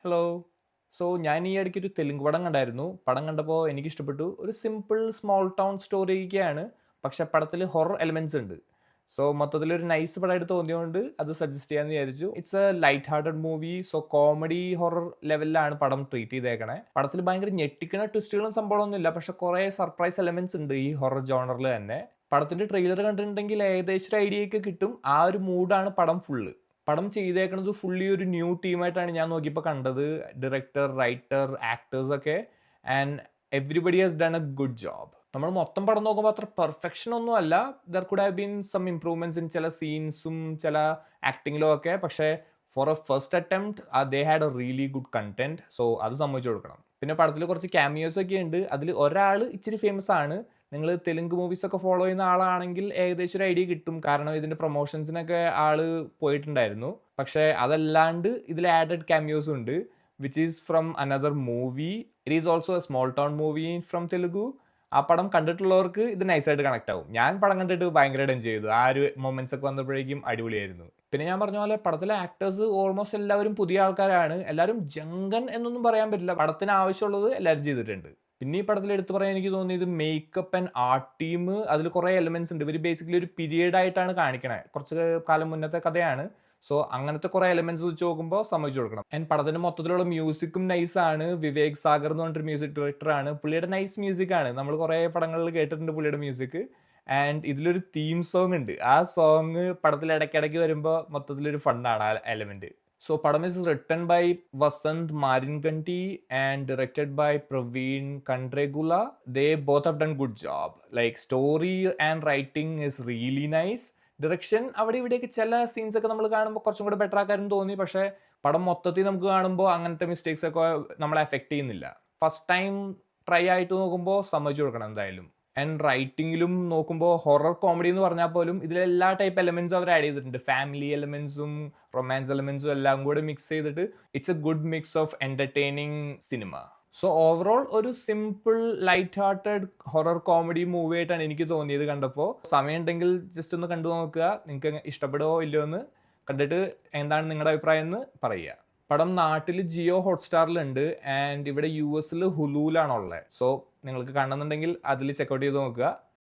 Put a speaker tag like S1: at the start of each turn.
S1: Hello. ഞാൻ ഈ ഇടയ്ക്ക് ഒരു തെലുങ്ക് പടം കണ്ടായിരുന്നു. പടം കണ്ടപ്പോൾ എനിക്കിഷ്ടപ്പെട്ടു. ഒരു സിമ്പിൾ സ്മോൾ ടൗൺ സ്റ്റോറിയൊക്കെയാണ്. പക്ഷെ പടത്തിൽ ഹൊറർ എലമെന്റ്സ് ഉണ്ട്. മൊത്തത്തിലൊരു നൈസ് പടമായിട്ട് തോന്നിയതുകൊണ്ട് അത് സജസ്റ്റ് ചെയ്യാമെന്ന് വിചാരിച്ചു. It's A light hearted movie. Comedy horror ലെവലിലാണ് പടം ട്രീറ്റ് ചെയ്തേക്കണേ. പടത്തിൽ ഭയങ്കര ഞെട്ടിക്കണ ട്വിസ്റ്റുകളും സംഭവമൊന്നുമില്ല. പക്ഷെ കുറേ സർപ്രൈസ് എലമെന്റ്സ് ഉണ്ട് ഈ ഹൊറർ ജോണറിൽ തന്നെ. പടത്തിന്റെ ട്രെയിലർ കണ്ടിട്ടുണ്ടെങ്കിൽ ഏകദേശം ഒരു ഐഡിയ ഒക്കെ കിട്ടും. ആ ഒരു മൂഡാണ് പടം ഫുള്ള്. പടം ചെയ്തേക്കണത് ഫുള്ളി ഒരു ന്യൂ ടീമായിട്ടാണ് ഞാൻ നോക്കിയപ്പോൾ കണ്ടത്. ഡയറക്ടർ, റൈറ്റർ, ആക്ടേഴ്സ് ഒക്കെ. And everybody has done a good job. നമ്മൾ മൊത്തം പടം നോക്കുമ്പോൾ അത്ര പെർഫെക്ഷൻ ഒന്നും അല്ല. There could have been some improvements in ചില സീൻസും ചില ആക്ടിങ്ങിലും ഒക്കെ. പക്ഷേ for a first attempt they had a really good content. അത് സമ്മതിച്ചു കൊടുക്കണം. പിന്നെ പടത്തിൽ കുറച്ച് ക്യാമിയോസ് ഒക്കെ ഉണ്ട്. അതിൽ ഒരാൾ ഇച്ചിരി ഫേമസ് ആണ്. നിങ്ങൾ തെലുങ്ക് മൂവീസ് ഒക്കെ ഫോളോ ചെയ്യുന്ന ആളാണെങ്കിൽ ഏകദേശം ഒരു ഐഡിയ കിട്ടും. കാരണം ഇതിന്റെ പ്രൊമോഷൻസിനൊക്കെ ആള് പോയിട്ടുണ്ടായിരുന്നു. പക്ഷേ അതല്ലാണ്ട് ഇതിൽ ആഡഡ് ക്യാമിയോസ് ഉണ്ട്. Which is from another movie. It is also A small town movie from Telugu. ആ പടം കണ്ടിട്ടുള്ളവർക്ക് ഇത് നൈസായിട്ട് കണക്ട് ആവും. ഞാൻ പടം കണ്ടിട്ട് ഭയങ്കരമായിട്ട് എൻജോയ് ചെയ്തു. ആ ഒരു മൊമെന്റ്സ് ഒക്കെ വന്നപ്പോഴേക്കും അടിപൊളിയായിരുന്നു. പിന്നെ ഞാൻ പറഞ്ഞ പോലെ പടത്തിലെ ആക്ടേഴ്സ് ഓൾമോസ്റ്റ് എല്ലാവരും പുതിയ ആൾക്കാരാണ്. എല്ലാവരും ജങ്കൻ എന്നൊന്നും പറയാൻ പറ്റില്ല. പടത്തിന് ആവശ്യമുള്ളത് എല്ലാവരും ചെയ്തിട്ടുണ്ട്. പിന്നെ ഈ പടത്തിൽ എടുത്തു പറയാൻ എനിക്ക് തോന്നിയത് മേക്കപ്പ് ആൻഡ് ആർട്ട് ടീം. അതിൽ കുറേ എലമെന്റ്സ് ഉണ്ട്. ഇവർ ബേസിക്കലി ഒരു പീരിയഡ് ആയിട്ടാണ് കാണിക്കണേ. കുറച്ച് കാലം മുന്നത്തെ കഥയാണ്. അങ്ങനത്തെ കുറേ എലമെന്റ്സ് വെച്ച് നോക്കുമ്പോൾ സമ്മതിച്ചു കൊടുക്കണം. ആൻഡ് പടത്തിന്റെ മൊത്തത്തിലുള്ള മ്യൂസിക്കും നൈസാണ്. വിവേക് സാഗർ എന്ന് പറഞ്ഞിട്ട് മ്യൂസിക് ഡയറക്ടറാണ്. പുള്ളിയുടെ നൈസ് മ്യൂസിക് ആണ്. നമ്മൾ കുറേ പടങ്ങളിൽ കേട്ടിട്ടുണ്ട് പുള്ളിയുടെ മ്യൂസിക്. ആൻഡ് ഇതിലൊരു തീം സോങ് ഉണ്ട്. ആ സോങ് പടത്തിൽ ഇടയ്ക്കിടയ്ക്ക് വരുമ്പോൾ മൊത്തത്തിലൊരു ഫണ്ണാണ് ആ എലമെന്റ്. പടം is written by Vasant Marinkanti and directed by Praveen Kandregula. They both have done good job. Like story and writing is really nice. Direction അവിടെ ഇവിടെയൊക്കെ ചില സീൻസ് ഒക്കെ നമ്മൾ കാണുമ്പോൾ കുറച്ചും കൂടെ ബെറ്റർ ആക്കാനും തോന്നി. പക്ഷേ പടം മൊത്തത്തിൽ നമുക്ക് കാണുമ്പോൾ അങ്ങനത്തെ മിസ്റ്റേക്സ് ഒക്കെ നമ്മളെ എഫക്ട് ചെയ്യുന്നില്ല. ഫസ്റ്റ് ടൈം ട്രൈ ആയിട്ട് നോക്കുമ്പോൾ സമ്മതിച്ചു കൊടുക്കണം എന്തായാലും. ആൻഡ് റൈറ്റിങ്ങിലും നോക്കുമ്പോൾ ഹൊറർ കോമഡി എന്ന് പറഞ്ഞാൽ പോലും ഇതിലെല്ലാ ടൈപ്പ് എലമെന്റ്സും അവർ ആഡ് ചെയ്തിട്ടുണ്ട്. ഫാമിലി എലമെന്റ്സും റൊമാൻസ് എലമെന്റ്സും എല്ലാം കൂടെ മിക്സ് ചെയ്തിട്ട് it's a good mix of entertaining cinema. Overall ഒരു simple light hearted horror comedy movie ആയിട്ടാണ് എനിക്ക് തോന്നിയത് കണ്ടപ്പോൾ. സമയം ഉണ്ടെങ്കിൽ ജസ്റ്റ് ഒന്ന് കണ്ടു നോക്കുക. നിങ്ങൾക്ക് ഇഷ്ടപ്പെടുമോ ഇല്ലയോ എന്ന് കണ്ടിട്ട് എന്താണ് നിങ്ങളുടെ അഭിപ്രായം എന്ന് പറയുക. പടം നാട്ടിൽ ജിയോ ഹോട്ട്സ്റ്റാറിലുണ്ട്. ആൻഡ് ഇവിടെ യു എസിൽ ഹുലുവിലാണുള്ളത്. നിങ്ങൾക്ക് കാണുന്നുണ്ടെങ്കിൽ അതിൽ ചെക്കൗട്ട് ചെയ്ത് നോക്കുക.